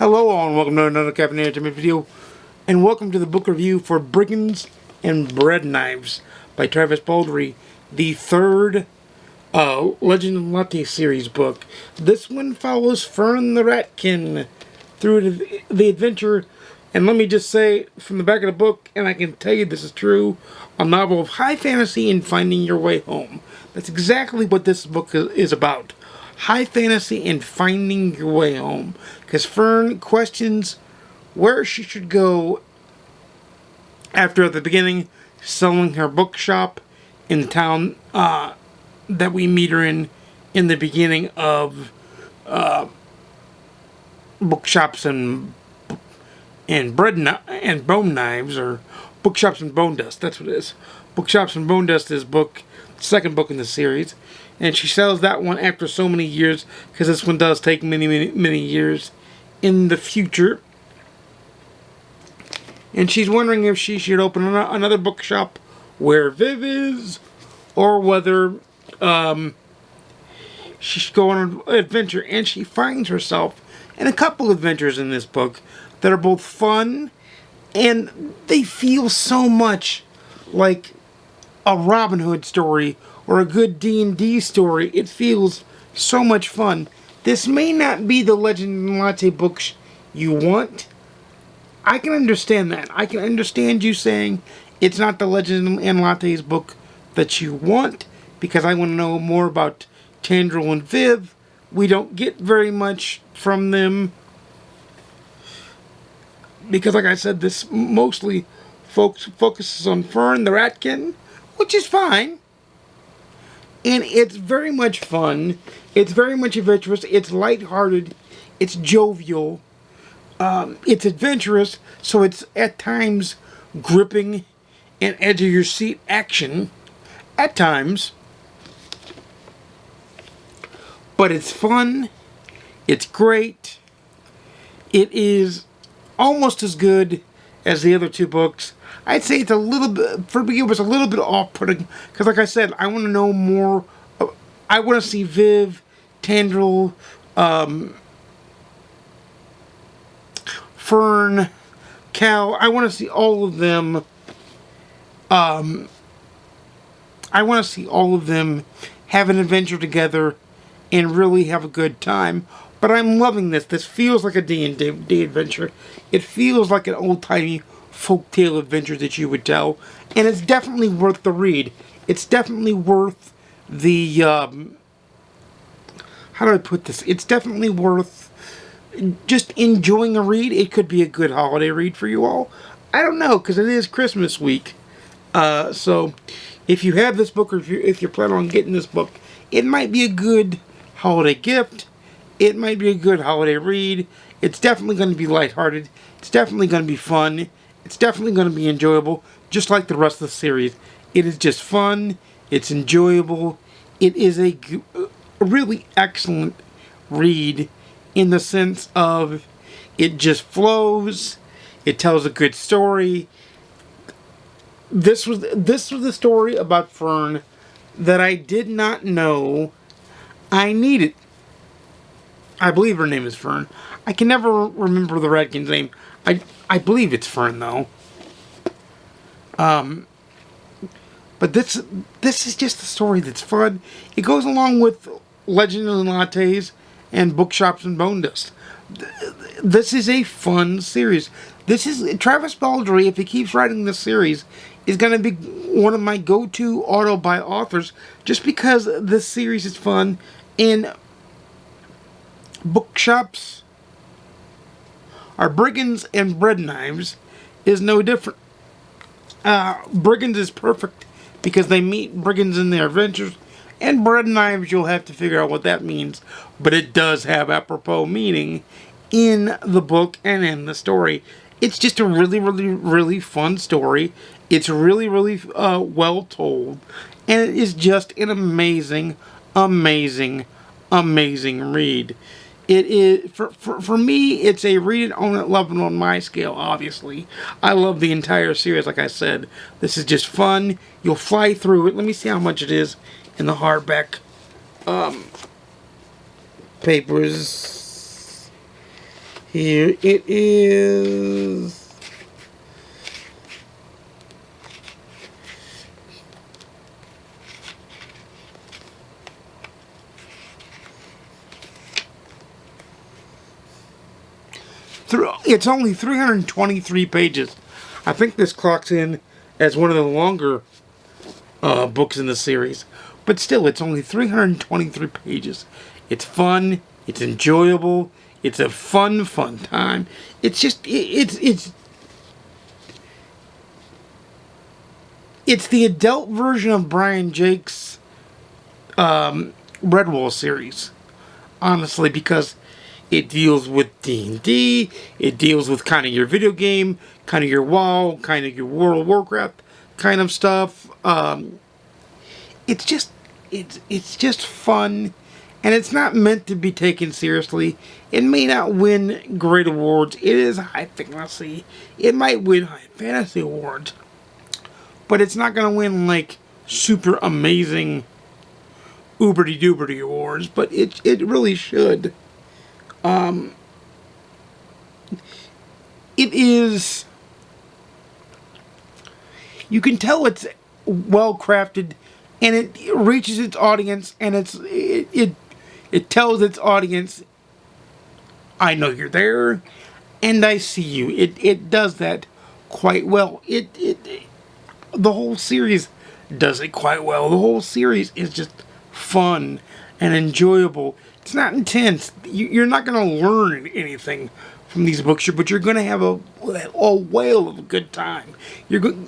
Hello all and welcome to another Caffeinated video, and welcome to the book review for Brigands and Breadknives by Travis Baldree, the third Legends Lattes series book. This one follows Fern the Ratkin through the adventure, and let me just say from the back of the book, and I can tell you this is true, a novel of high fantasy and finding your way home. That's exactly what this book is about. High fantasy and finding your way home. Because Fern questions where she should go after, at the beginning, selling her bookshop in the town that we meet her in the beginning of Bookshops and Bone Knives, or Bookshops and Bone Dust. That's what it is. Bookshops and Bone Dust is second book in the series. And she sells that one after so many years, because this one does take many years in the future. And she's wondering if she should open another bookshop where Viv is, or whether she should go on an adventure. And she finds herself in a couple of adventures in this book that are both fun, and they feel so much like a Robin Hood story or a good D&D story. It feels so much fun. This may not be the Legend Latte books you want. I can understand that. I can understand you saying it's not the Legend and Lattes book that you want, because I want to know more about Tandril and Viv. We don't get very much from them, because like I said, this mostly focuses on Fern the Ratkin, which is fine. And it's very much fun. It's very much adventurous. It's lighthearted. It's jovial. It's adventurous. So it's at times gripping and edge of your seat action. At times. But it's fun. It's great. It is almost as good as the other two books. I'd say it's a little bit, for me, it was a little bit off-putting, because like I said, I want to know more. I want to see Viv, Tandril, Fern, Cal. I want to see all of them. I want to see all of them have an adventure together and really have a good time. But I'm loving this. This feels like a D&D adventure. It feels like an old-timey folktale adventure that you would tell, and it's definitely worth the read. It's definitely worth the how do I put this? It's definitely worth just enjoying a read. It could be a good holiday read for you all. I don't know, because it is Christmas week. So if you have this book, or if you're planning on getting this book, it might be a good holiday gift. It might be a good holiday read. It's definitely going to be lighthearted. It's definitely going to be fun. It's definitely going to be enjoyable, just like the rest of the series. It is just fun. It's enjoyable. It is a really excellent read in the sense of it just flows. It tells a good story. This was the story about Fern that I did not know I needed. I believe her name is Fern. I can never remember the Ratkin's name. I believe it's Fern, though. But this is just a story that's fun. It goes along with Legends Lattes and Bookshops and Bone Dust. This is a fun series. This is Travis Baldree, if he keeps writing this series, is going to be one of my go-to auto-buy authors, just because this series is fun. And Bookshops our Brigands and Breadknives is no different. Brigands is perfect because they meet brigands in their adventures, and Breadknives, you'll have to figure out what that means, but it does have apropos meaning in the book and in the story. It's just a really fun story. It's really well told, and it is just an amazing read. It is, for me, it's a read it, own it, love it on my scale, obviously. I love the entire series, like I said. This is just fun. You'll fly through it. Let me see how much it is in the hardback papers. Here it is. It's only 323 pages. I think this clocks in as one of the longer books in the series. But still, it's only 323 pages. It's fun. It's enjoyable. It's a fun time. It's just, it's the adult version of Brian Jake's Redwall series. Honestly, because it deals with D&D, it deals with kind of your video game, kind of your WoW, kind of your World of Warcraft kind of stuff. It's just fun, and it's not meant to be taken seriously. It may not win great awards. It is high fantasy. It might win high fantasy awards, but it's not going to win like super amazing uberty-duberty awards, but it really should. It is, you can tell it's well crafted, and it reaches its audience, and it tells its audience, I know you're there, and I see you. It does that quite well. The whole series does it quite well. The whole series is just fun and enjoyable. It's not intense. You're not going to learn anything from these books, but you're going to have a whale of a good time. You're going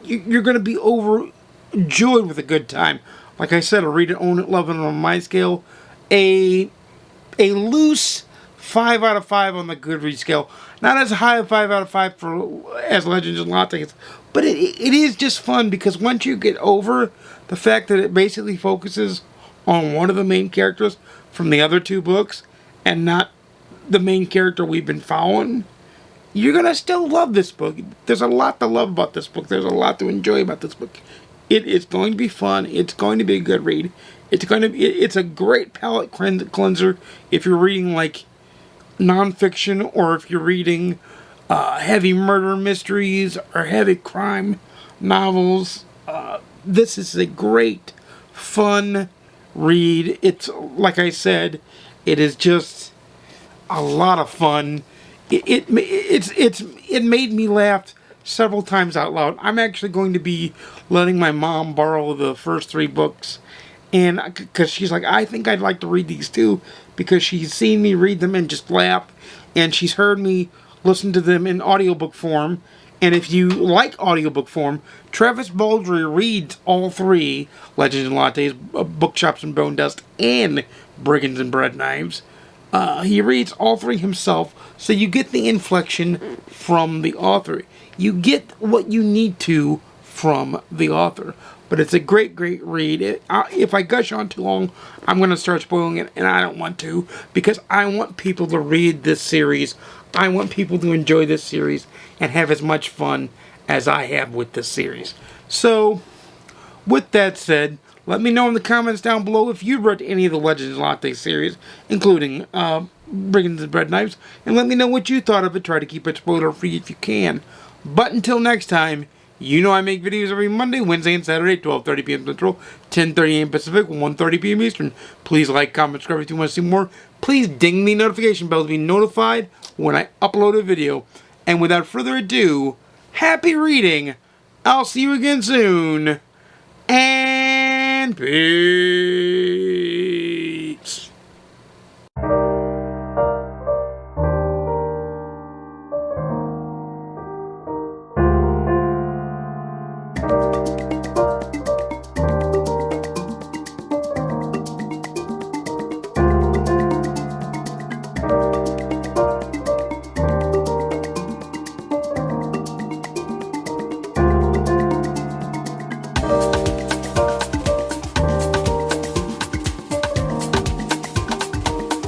to be overjoyed with a good time. Like I said, I read it, own it, love it on my scale. A loose 5 out of 5 on the GoodReads scale. Not as high a 5 out of 5 as Legends Lattes, but it is just fun, because once you get over the fact that it basically focuses on one of the main characters from the other two books and not the main character we've been following, you're going to still love this book. There's a lot to love about this book. There's a lot to enjoy about this book. It is going to be fun. It's going to be a good read. It's a great palate cleanser if you're reading like nonfiction, or if you're reading heavy murder mysteries or heavy crime novels. This is a great, fun read. It's, like I said, it is just a lot of fun. It made me laugh several times out loud. I'm actually going to be letting my mom borrow the first 3 books, and because she's like, I think I'd like to read these too, because she's seen me read them and just laugh, and she's heard me listen to them in audiobook form. And if you like audiobook form, Travis Baldree reads all 3 Legends Lattes, Bookshops and Bone Dust, and Brigands and Breadknives. He reads all 3 himself, so you get the inflection from the author. You get what you need to from the author. But it's a great, great read. If I gush on too long, I'm going to start spoiling it, and I don't want to, because I want people to read this series. I want people to enjoy this series and have as much fun as I have with this series. So, with that said, let me know in the comments down below if you've read any of the Legends Lattes series, including Brigands Breadknives, and let me know what you thought of it. Try to keep it spoiler-free if you can. But until next time, you know I make videos every Monday, Wednesday, and Saturday, 12:30 p.m. Central, 10:30 a.m. Pacific, 1:30 p.m. Eastern. Please like, comment, subscribe if you want to see more. Please ding the notification bell to be notified when I upload a video. And without further ado, happy reading. I'll see you again soon. And peace.